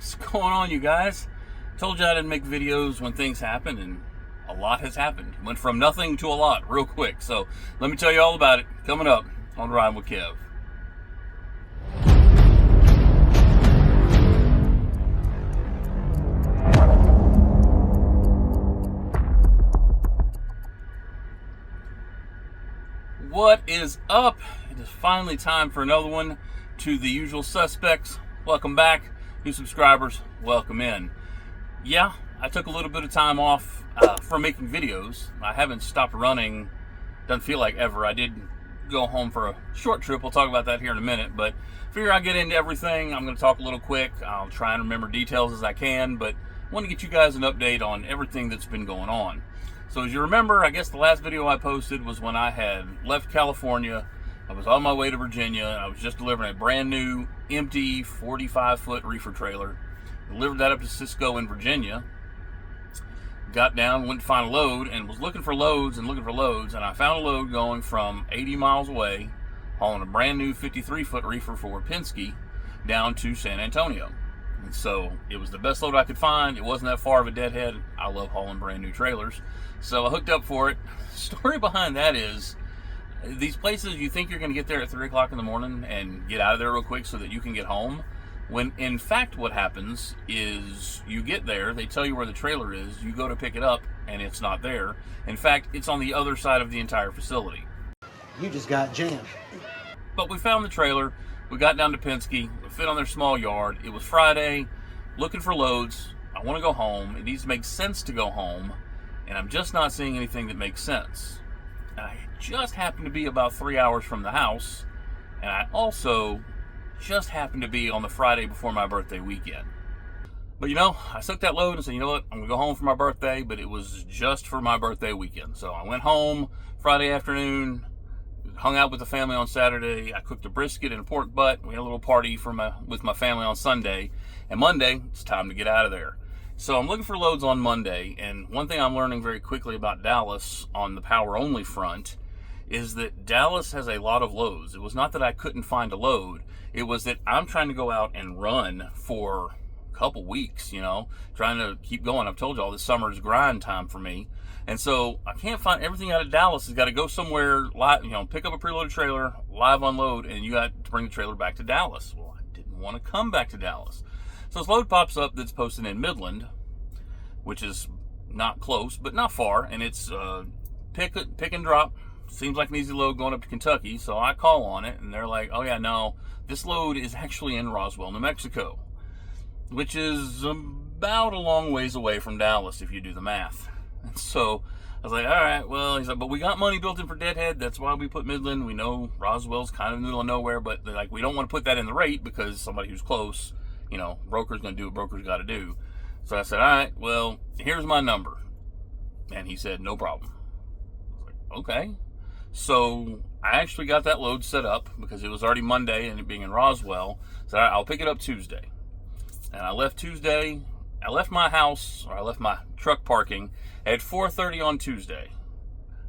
What's going on, you guys? Told you I didn't make videos when things happen, and a lot has happened. Went from nothing to a lot real quick. So let me tell you all about it coming up on Ride with Kev. What is up? It is finally time for another one. To the usual suspects, welcome back. New subscribers, welcome in. Yeah, I took a little bit of time off from making videos. I haven't stopped running, doesn't feel like ever. I did go home for a short trip. We'll talk about that here in a minute, but figure I'll get into everything. I'm going to talk a little quick. I'll try and remember details as I can, but I want to get you guys an update on everything that's been going on. So as you remember, I guess the last video I posted was when I had left California. I was on my way to Virginia. I was just delivering a brand new, empty 45-foot reefer trailer. Delivered that up to Cisco in Virginia. Got down, went to find a load, and was looking for loads, and I found a load going from 80 miles away, hauling a brand new 53-foot reefer for Penske down to San Antonio. And so it was the best load I could find. It wasn't that far of a deadhead. I love hauling brand new trailers. So I hooked up for it. The story behind that is, these places you think you're going to get there at 3 o'clock in the morning and get out of there real quick so that you can get home, when in fact what happens is you get there, they tell you where the trailer is, you go to pick it up, and it's not there. In fact, it's on the other side of the entire facility. You just got jammed. But we found the trailer, we got down to Penske, we fit on their small yard. It was Friday, looking for loads. I want to go home. It needs to make sense to go home, and I'm just not seeing anything that makes sense. I just happened to be about 3 hours from the house, and I also just happened to be on the Friday before my birthday weekend. But you know, I took that load and said, you know what, I'm gonna go home for my birthday, but it was just for my birthday weekend. So I went home Friday afternoon, hung out with the family on Saturday. I cooked a brisket and a pork butt. We had a little party with my family on Sunday, and Monday, it's time to get out of there. So I'm looking for loads on Monday, and one thing I'm learning very quickly about Dallas on the power-only front is that Dallas has a lot of loads. It was not that I couldn't find a load. It was that I'm trying to go out and run for a couple weeks, you know, trying to keep going. I've told you all this summer is grind time for me. And so I can't find everything out of Dallas. Has got to go somewhere, live, you know, pick up a preloaded trailer, live unload, and you got to bring the trailer back to Dallas. Well, I didn't want to come back to Dallas. So this load pops up that's posted in Midland, which is not close, but not far, and it's pick and drop. Seems like an easy load going up to Kentucky, so I call on it, and they're like, oh yeah, no, this load is actually in Roswell, New Mexico, which is about a long ways away from Dallas if you do the math. And so I was like, all right, well, he's like, but we got money built in for deadhead. That's why we put Midland. We know Roswell's kind of in the middle of nowhere, but they're like, we don't want to put that in the rate because somebody who's close, you know, broker's going to do what broker's got to do. So I said, all right, well, here's my number. And he said, no problem. I was like, okay. So I actually got that load set up because it was already Monday and it being in Roswell. So I'll pick it up Tuesday. And I left Tuesday. I left my house, or I left my truck parking at 4:30 on Tuesday.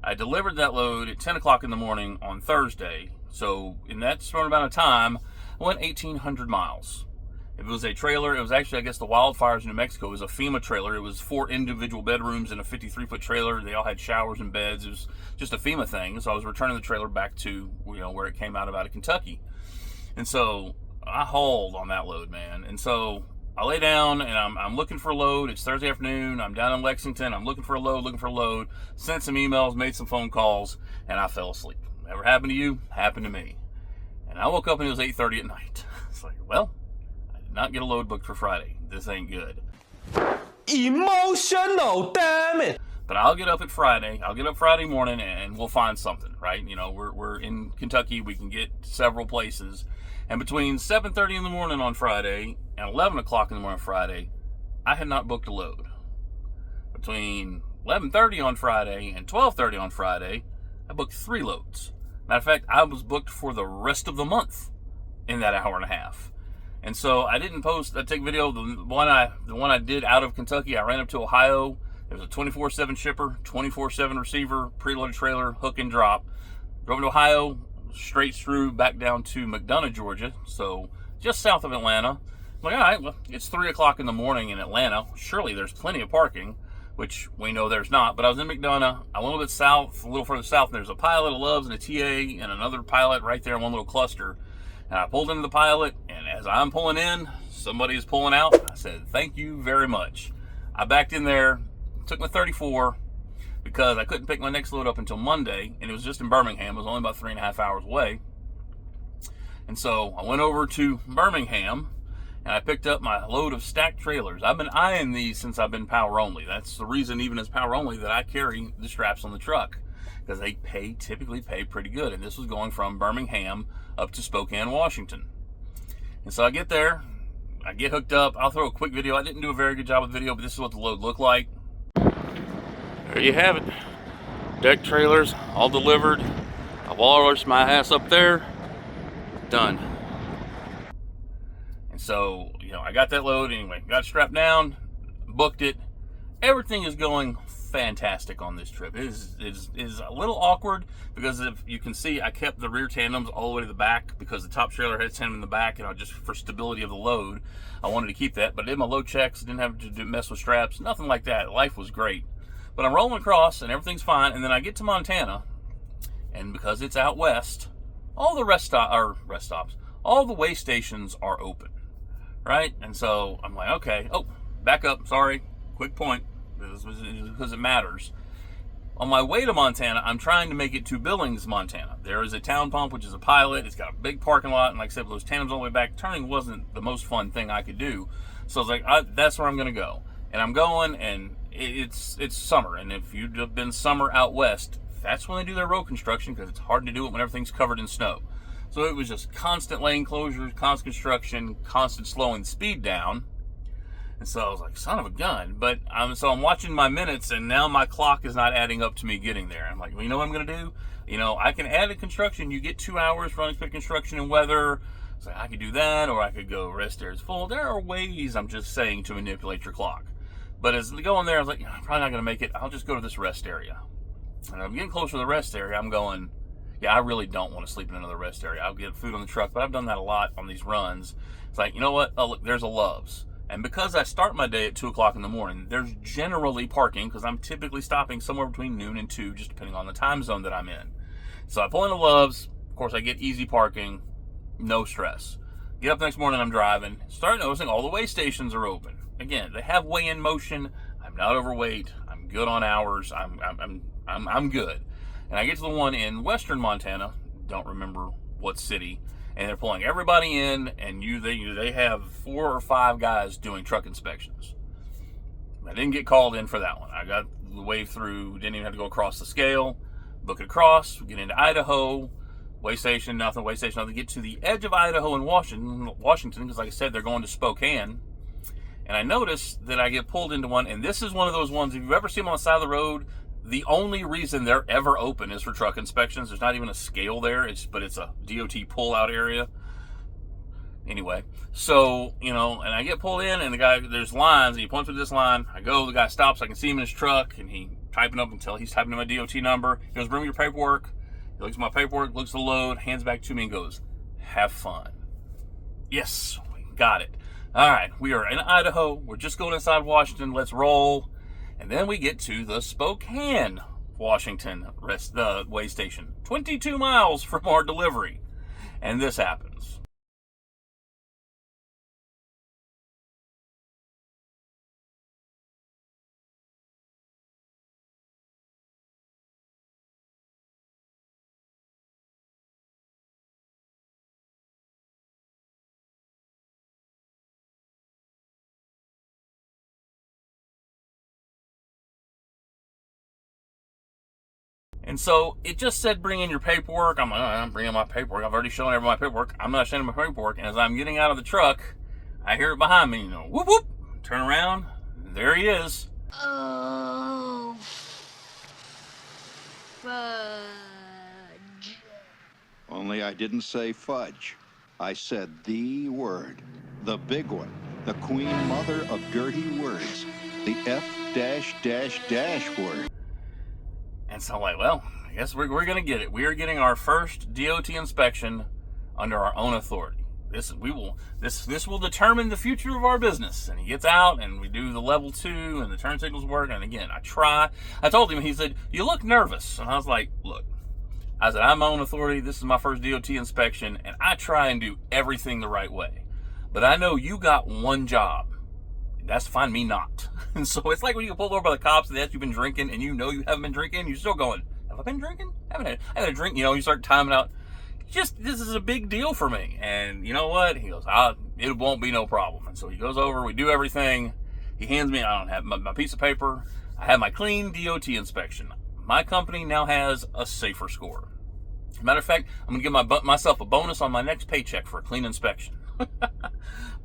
I delivered that load at 10 o'clock in the morning on Thursday. So in that short amount of time, I went 1,800 miles. If it was a trailer, it was actually, I guess, the wildfires in New Mexico. It was a FEMA trailer. It was 4 individual bedrooms in a 53-foot trailer. They all had showers and beds. It was just a FEMA thing. So I was returning the trailer back to, you know, where it came out of Kentucky. And so I hauled on that load, man. And so I lay down and I'm looking for a load. It's Thursday afternoon. I'm down in Lexington. I'm looking for a load. Sent some emails, made some phone calls, and I fell asleep. Never happened to you, happened to me. And I woke up and it was 8:30 at night. It's like, well, not get a load booked for Friday. This ain't good. Emotional, damn it. But I'll get up at Friday. I'll get up Friday morning and we'll find something, right? You know, we're in Kentucky. We can get several places. And between 7:30 in the morning on Friday and 11 o'clock in the morning on Friday, I had not booked a load. Between 11:30 on Friday and 12:30 on Friday, I booked 3 loads. Matter of fact, I was booked for the rest of the month in that hour and a half. And so I didn't post, I take video, the one I did out of Kentucky. I ran up to Ohio. There was a 24/7 shipper, 24/7 receiver, preloaded trailer, hook and drop. Drove to Ohio, straight through back down to McDonough, Georgia. So just south of Atlanta. I'm like, all right, well, it's 3 o'clock in the morning in Atlanta. Surely there's plenty of parking, which we know there's not. But I was in McDonough. I went a little bit south, a little further south, and there's a Pilot, a Loves, and a TA, and another Pilot right there in one little cluster. And I pulled into the Pilot, and as I'm pulling in, somebody is pulling out. I said, thank you very much. I backed in there, took my 34, because I couldn't pick my next load up until Monday, and it was just in Birmingham. It was only about 3.5 hours away. And so I went over to Birmingham, and I picked up my load of stacked trailers. I've been eyeing these since I've been power only. That's the reason, even as power only, that I carry the straps on the truck, because they typically pay pretty good. And this was going from Birmingham up to Spokane, Washington. And so I get there, I get hooked up. I'll throw a quick video. I didn't do a very good job with video, but this is what the load looked like. There you have it. Deck trailers, all delivered. I walrused my ass up there. Done. And so, I got that load anyway. Got strapped down, booked it. Everything is going fantastic on this trip. It is a little awkward because, if you can see, I kept the rear tandems all the way to the back because the top trailer had tandem in the back, and just for stability of the load, I wanted to keep that. But I did my load checks, didn't have to mess with straps, nothing like that. Life was great. But I'm rolling across and everything's fine, and then I get to Montana, and because it's out west, all the rest stops, all the way stations are open, right? And so I'm like, okay, back up, sorry, quick point, because it matters. On my way to Montana, I'm trying to make it to Billings, Montana. There is a town pump, which is a Pilot. It's got a big parking lot, and like I said, with those tandems all the way back, turning wasn't the most fun thing I could do. So I was like, that's where I'm going to go. And I'm going, and it's summer, and if you've been summer out west, that's when they do their road construction, because it's hard to do it when everything's covered in snow. So it was just constant lane closures, constant construction, constant slowing speed down. And so I was like, son of a gun. But so I'm watching my minutes, and now my clock is not adding up to me getting there. I'm like, well, you know what I'm going to do? I can add a construction. You get 2 hours for unexpected construction and weather. So I could do that, or I could go rest areas full. There are ways, I'm just saying, to manipulate your clock. But as we go in there, I was like, I'm probably not going to make it. I'll just go to this rest area. And I'm getting closer to the rest area. I'm going, I really don't want to sleep in another rest area. I'll get food on the truck, but I've done that a lot on these runs. It's like, you know what? Oh, look, there's a Love's. And because I start my day at 2 o'clock in the morning, there's generally parking, because I'm typically stopping somewhere between noon and 2, just depending on the time zone that I'm in. So I pull into Love's. Of course, I get easy parking. No stress. Get up the next morning, I'm driving. Start noticing all the weigh stations are open. Again, they have weigh-in motion. I'm not overweight. I'm good on hours. I'm good. And I get to the one in western Montana. Don't remember what city. And they're pulling everybody in, and they have 4 or 5 guys doing truck inspections. I didn't get called in for that one. I got the wave through. Didn't even have to go across the scale. Book it across. Get into Idaho. Weigh station, nothing. Weigh station, nothing. Get to the edge of Idaho and Washington, because like I said, they're going to Spokane. And I noticed that I get pulled into one, and this is one of those ones, if you ever see them on the side of the road, the only reason they're ever open is for truck inspections. There's not even a scale there, but it's a DOT pull-out area. Anyway, so, and I get pulled in, and the guy, there's lines, and he points to this line. I go, the guy stops, I can see him in his truck, and he's typing in my DOT number. He goes, bring me your paperwork. He looks at my paperwork, looks at the load, hands back to me, and goes, have fun. Yes, we got it. All right, we are in Idaho. We're just going inside Washington. Let's roll. And then we get to the Spokane, Washington weigh station. 22 miles from our delivery. And this happens. And so it just said, bring in your paperwork. I'm like, I'm bringing my paperwork. I've already shown everyone my paperwork. I'm not showing my paperwork. And as I'm getting out of the truck, I hear it behind me, whoop, whoop. Turn around. There he is. Oh, fudge. Only I didn't say fudge. I said the word. The big one. The queen mother of dirty words. The F-dash word. And so I'm like, well, I guess we're going to get it. We are getting our first DOT inspection under our own authority. this will determine the future of our business. And he gets out, and we do the level 2, and the turn signals work. And again, I told him, he said, "You look nervous." And I was like, "Look," I said, "I'm my own authority. This is my first DOT inspection, and I try and do everything the right way. But I know you got one job. That's to find me not." And so it's like when you get pulled over by the cops and they ask you been drinking, and you know you haven't been drinking, you're still going, "Have I been drinking? I haven't had a drink." You start timing out. This is a big deal for me. And you know what? He goes, "It won't be no problem." And so he goes over, we do everything. He hands me, I don't have my piece of paper. I have my clean DOT inspection. My company now has a safer score. Matter of fact, I'm going to give myself a bonus on my next paycheck for a clean inspection.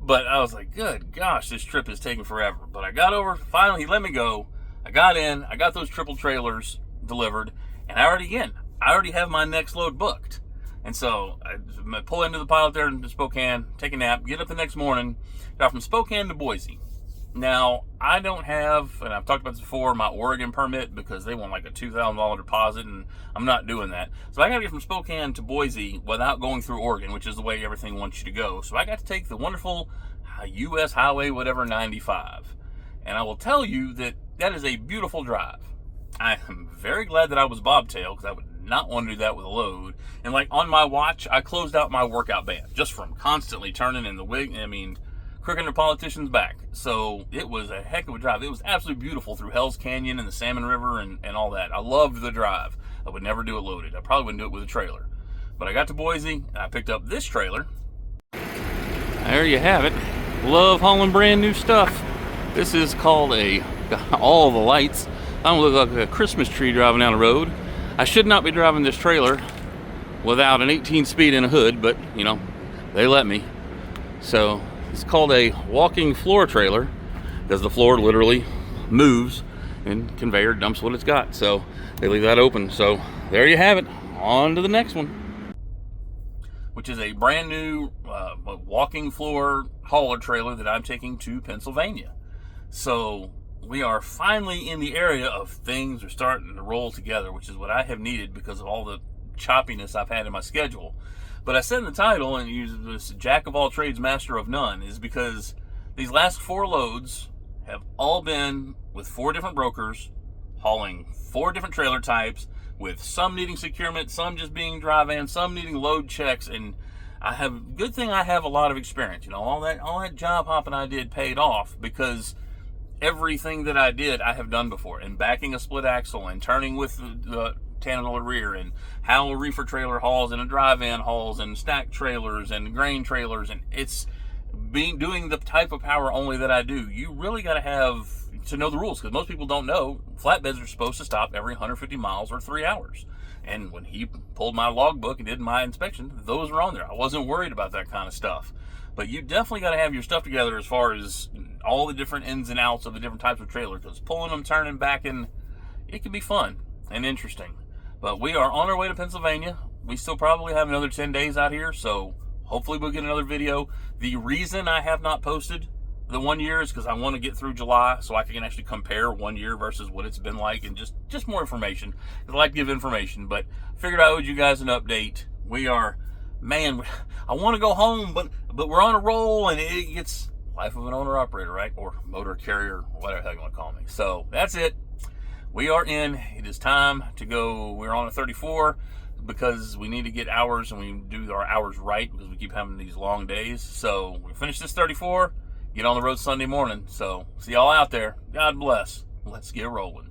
But I was like, good gosh, this trip is taking forever. But I got over, finally he let me go. I got in, I got those triple trailers delivered, and I already have my next load booked. And so I pull into the pilot there in Spokane, take a nap, get up the next morning, drive from Spokane to Boise. Now, I don't have, and I've talked about this before, my Oregon permit, because they want like a $2,000 deposit, and I'm not doing that. So I got to get from Spokane to Boise without going through Oregon, which is the way everything wants you to go. So I got to take the wonderful U.S. Highway, 95. And I will tell you that is a beautiful drive. I am very glad that I was bobtail, because I would not want to do that with a load. And like on my watch, I closed out my workout band just from constantly turning in the wig. Crooking the politician's back. So it was a heck of a drive. It was absolutely beautiful through Hell's Canyon and the Salmon River and all that. I loved the drive. I would never do it loaded. I probably wouldn't do it with a trailer. But I got to Boise, and I picked up this trailer. There you have it. Love hauling brand new stuff. This is called all the lights. I don't look like a Christmas tree driving down the road. I should not be driving this trailer without an 18 speed in a hood, but they let me. So it's called a walking floor trailer because the floor literally moves and conveyor dumps what it's got. So they leave that open. So there you have it. On to the next one, which is a brand new walking floor hauler trailer that I'm taking to Pennsylvania. So we are finally in the area of things are starting to roll together, which is what I have needed because of all the choppiness I've had in my schedule. But I said in the title, and use this jack of all trades, master of none, is because these last 4 loads have all been with 4 different brokers, hauling 4 different trailer types, with some needing securement, some just being dry van, some needing load checks. And good thing I have a lot of experience. All that job hopping I did paid off, because everything that I did I have done before. And backing a split axle and turning with the tandem rear, and how a reefer trailer hauls and a dry van hauls, and stacked trailers and grain trailers, and it's doing the type of power only that I do. You really got to have to know the rules, because most people don't know flatbeds are supposed to stop every 150 miles or 3 hours. And when he pulled my logbook and did my inspection, those were on there. I wasn't worried about that kind of stuff. But you definitely got to have your stuff together as far as all the different ins and outs of the different types of trailer, because pulling them, turning, backing, it can be fun and interesting. But we are on our way to Pennsylvania. We still probably have another 10 days out here, so hopefully we'll get another video. The reason I have not posted the 1 year is because I want to get through July so I can actually compare 1 year versus what it's been like, and just more information. I like to give information, but figured I owed you guys an update. We are, man, I want to go home, but we're on a roll, and it gets life of an owner-operator, right? Or motor carrier, whatever the hell you want to call me. So that's it. We are in. It is time to go. We're on a 34 because we need to get hours, and we do our hours right because we keep having these long days. So we finish this 34, get on the road Sunday morning. So see y'all out there. God bless. Let's get rolling.